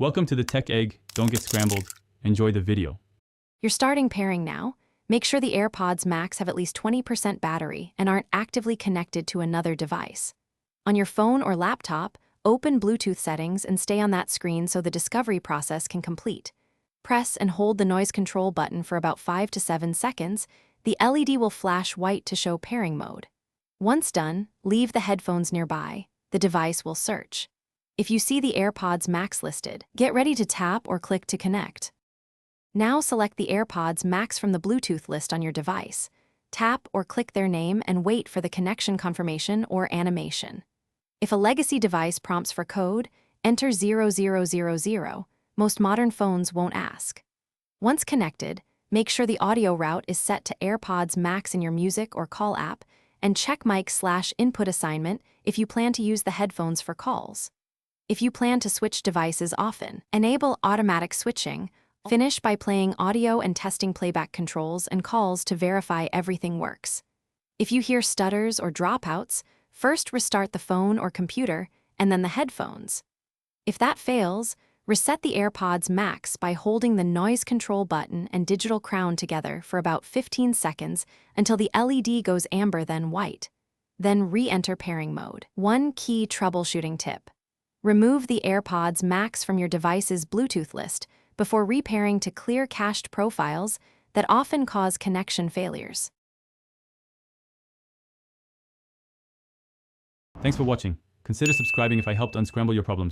Welcome to the Tech Egg. Don't get scrambled. Enjoy the video. You're starting pairing now. Make sure the AirPods Max have at least 20% battery and aren't actively connected to another device. On your phone or laptop, open Bluetooth settings and stay on that screen so the discovery process can complete. Press and hold the noise control button for about 5 to 7 seconds. The LED will flash white to show pairing mode. Once done, leave the headphones nearby. The device will search. If you see the AirPods Max listed, get ready to tap or click to connect. Now select the AirPods Max from the Bluetooth list on your device. Tap or click their name and wait for the connection confirmation or animation. If a legacy device prompts for code, enter 0000. Most modern phones won't ask. Once connected, make sure the audio route is set to AirPods Max in your music or call app, and check mic/input assignment if you plan to use the headphones for calls. If you plan to switch devices often, enable automatic switching. Finish by playing audio and testing playback controls and calls to verify everything works. If you hear stutters or dropouts, first restart the phone or computer and then the headphones. If that fails, reset the AirPods Max by holding the noise control button and digital crown together for about 15 seconds until the LED goes amber then white. Then re-enter pairing mode. One key troubleshooting tip. Remove the AirPods Max from your device's Bluetooth list before repairing to clear cached profiles that often cause connection failures. Thanks for watching. Consider subscribing if I helped unscramble your problems.